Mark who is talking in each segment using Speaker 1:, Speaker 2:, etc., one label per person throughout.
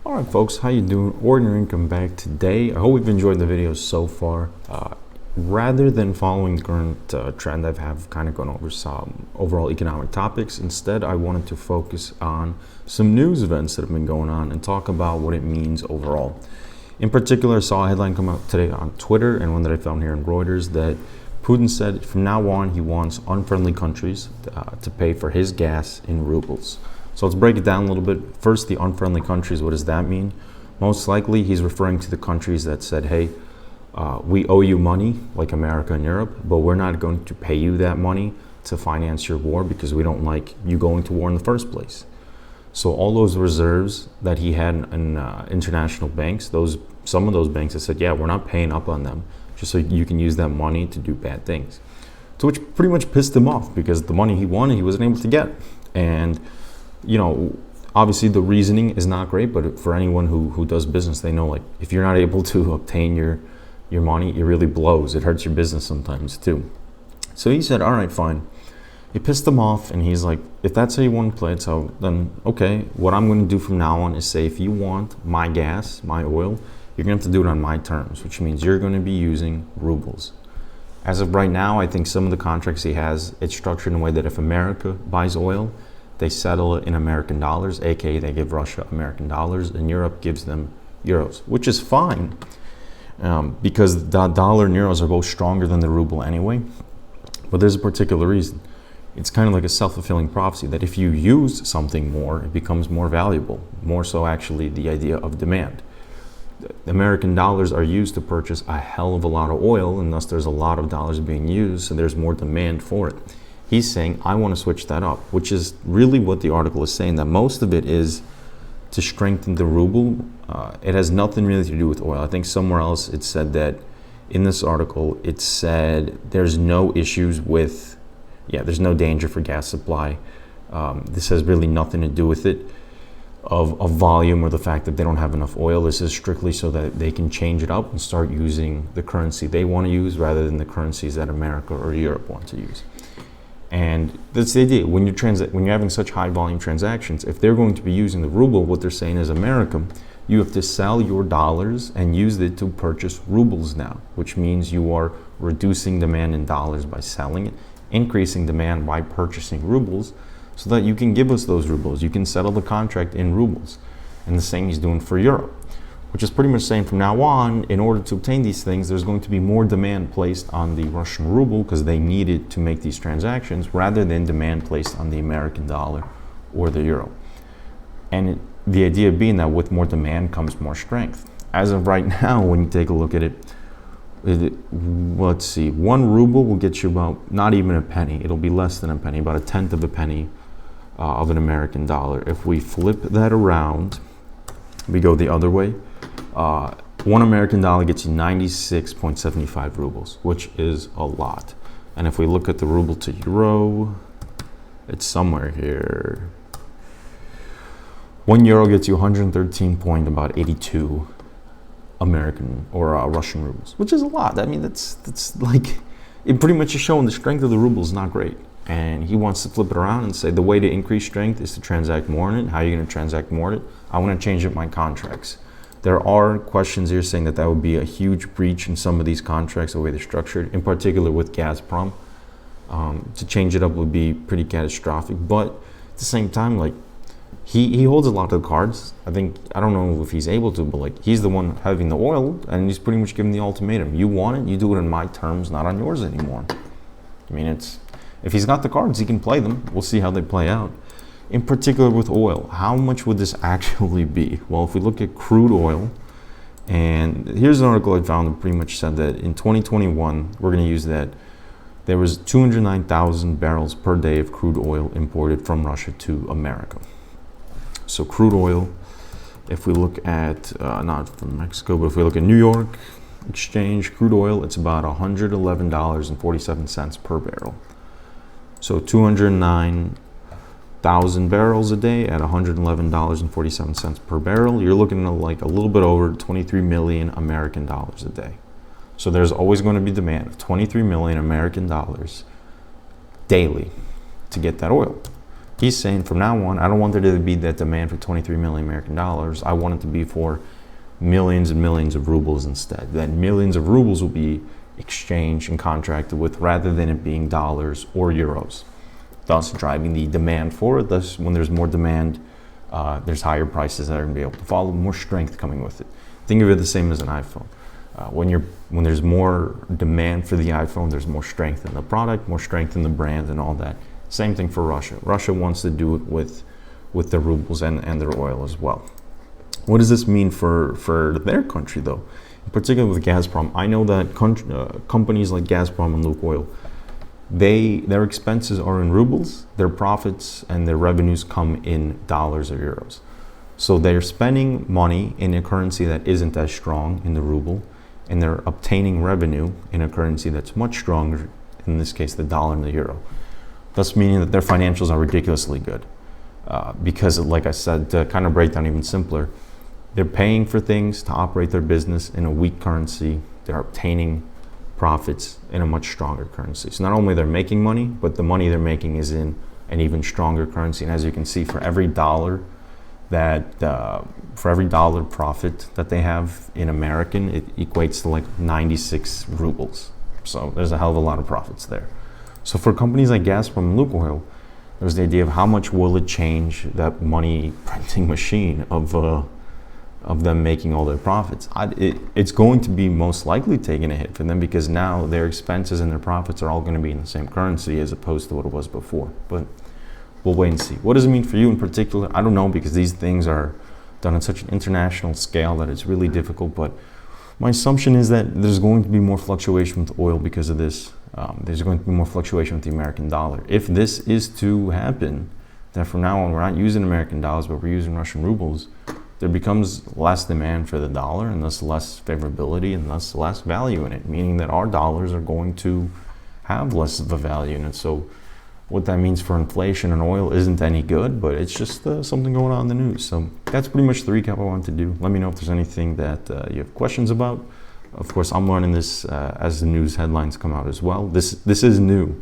Speaker 1: All right, folks, how you doing? Ordinary Income back today. I hope you've enjoyed the videos so far. Rather than following the current trend, I've kind of gone over some overall economic topics. Instead, I wanted to focus on some news events that have been going on and talk about what it means overall. In particular, I saw a headline come out today on Twitter and one that I found here in Reuters that Putin said from now on he wants unfriendly countries to pay for his gas in rubles. So let's break it down a little bit. First, the unfriendly countries, what does that mean? Most likely, he's referring to the countries that said, hey, we owe you money, like America and Europe, but we're not going to pay you that money to finance your war because we don't like you going to war in the first place. So all those reserves that he had in international banks, some of those banks that said, yeah, we're not paying up on them, just so you can use that money to do bad things. So which pretty much pissed him off because the money he wanted, he wasn't able to get. And you know, obviously the reasoning is not great, but for anyone who does business, they know like if you're not able to obtain your money, it really blows. It hurts your business sometimes too. So he said, all right, fine. It pissed him off, and he's like, if that's how you want to play it, so then okay, what I'm going to do from now on is say, if you want my gas, my oil, you're going to have to do it on my terms, which means you're going to be using rubles. As of right now, I think some of the contracts he has, it's structured in a way that if America buys oil, they settle it in American dollars, aka they give Russia American dollars, and Europe gives them euros, which is fine because the dollar and euros are both stronger than the ruble anyway. But there's a particular reason. It's kind of like a self-fulfilling prophecy that if you use something more, it becomes more valuable. More so, actually, the idea of demand. The American dollars are used to purchase a hell of a lot of oil, and thus there's a lot of dollars being used, so there's more demand for it. He's saying, I want to switch that up, which is really what the article is saying, that most of it is to strengthen the ruble. It has nothing really to do with oil. I think somewhere else it said that in this article, it said there's no issues with, there's no danger for gas supply. This has really nothing to do with it, of volume or the fact that they don't have enough oil. This is strictly so that they can change it up and start using the currency they want to use rather than the currencies that America or Europe want to use. And that's the idea. When you're having such high volume transactions, if they're going to be using the ruble, what they're saying is, America, you have to sell your dollars and use it to purchase rubles now, which means you are reducing demand in dollars by selling it, increasing demand by purchasing rubles, so that you can give us those rubles. You can settle the contract in rubles. And the same he's doing for Europe, which is pretty much saying from now on, in order to obtain these things, there's going to be more demand placed on the Russian ruble because they need it to make these transactions rather than demand placed on the American dollar or the euro. And the idea being that with more demand comes more strength. As of right now, when you take a look at it, let's see, 1 ruble will get you about not even a penny. It'll be less than a penny, about 1/10 of a penny of an American dollar. If we flip that around, we go the other way. 1 American dollar gets you 96.75 rubles, which is a lot. And if we look at the ruble to euro, it's somewhere here. 1 euro gets you 113.82 American or Russian rubles, which is a lot. I mean, that's like, it pretty much is showing the strength of the ruble is not great. And he wants to flip it around and say the way to increase strength is to transact more in it. How are you going to transact more in it? I want to change up my contracts. There are questions here saying that would be a huge breach in some of these contracts, the way they're structured, in particular with Gazprom. To change it up would be pretty catastrophic. But at the same time, like, he holds a lot of the cards. I don't know if he's able to, but like, he's the one having the oil, and he's pretty much giving the ultimatum. You want it, you do it on my terms, not on yours anymore. I mean, if he's got the cards, he can play them. We'll see how they play out. In particular with oil, how much would this actually be? Well, if we look at crude oil, and here's an article I found that pretty much said that in 2021, we're going to use that, there was 209,000 barrels per day of crude oil imported from Russia to America. So crude oil, if we look at, not from Mexico, but if we look at New York Exchange, crude oil, it's about $111.47 per barrel. So 209,000 barrels a day at $111.47 per barrel. You're looking at like a little bit over 23 million American dollars a day. So there's always going to be demand of 23 million American dollars daily to get that oil. he's saying from now on, I don't want there to be that demand for 23 million American dollars. I want it to be for millions and millions of rubles instead. That millions of rubles will be exchanged and contracted with rather than it being dollars or euros, thus driving the demand for it. Thus, when there's more demand, there's higher prices that are going to be able to follow, more strength coming with it. Think of it the same as an iPhone. When there's more demand for the iPhone, there's more strength in the product, more strength in the brand, and all that. Same thing for Russia. Russia wants to do it with their rubles and their oil as well. What does this mean for their country, though? In particular with Gazprom, I know that companies like Gazprom and Lukoil, their expenses are in rubles, their profits and their revenues come in dollars or euros. So they're spending money in a currency that isn't as strong in the ruble, and they're obtaining revenue in a currency that's much stronger, in this case the dollar and the euro. Thus meaning that their financials are ridiculously good. Because, like I said, to kind of break down even simpler, they're paying for things to operate their business in a weak currency. They're obtaining profits in a much stronger currency. So not only they're making money, but the money they're making is in an even stronger currency. And as you can see, for every dollar profit that they have in American, it equates to like 96 rubles. So there's a hell of a lot of profits there. So for companies like Gazprom and Lukoil, there's the idea of how much will it change that money printing machine of them making all their profits. It's going to be most likely taking a hit for them, because now their expenses and their profits are all going to be in the same currency as opposed to what it was before. But we'll wait and see. What does it mean for you in particular? I don't know, because these things are done on such an international scale that it's really difficult. But my assumption is that there's going to be more fluctuation with oil because of this. There's going to be more fluctuation with the American dollar. If this is to happen, that from now on we're not using American dollars, but we're using Russian rubles, there becomes less demand for the dollar, and thus less favorability, and thus less value in it, meaning that our dollars are going to have less of a value in it. So what that means for inflation and oil isn't any good, but it's just something going on in the news. So that's pretty much the recap I wanted to do. Let me know if there's anything that you have questions about. Of course, I'm learning this as the news headlines come out as well. This is new,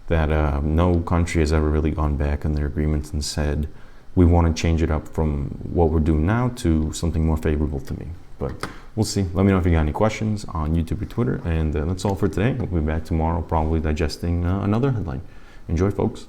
Speaker 1: that no country has ever really gone back on their agreements and said, we want to change it up from what we're doing now to something more favorable to me. But we'll see. Let me know if you got any questions on YouTube or Twitter. And that's all for today. We'll be back tomorrow, probably digesting another headline. Enjoy, folks.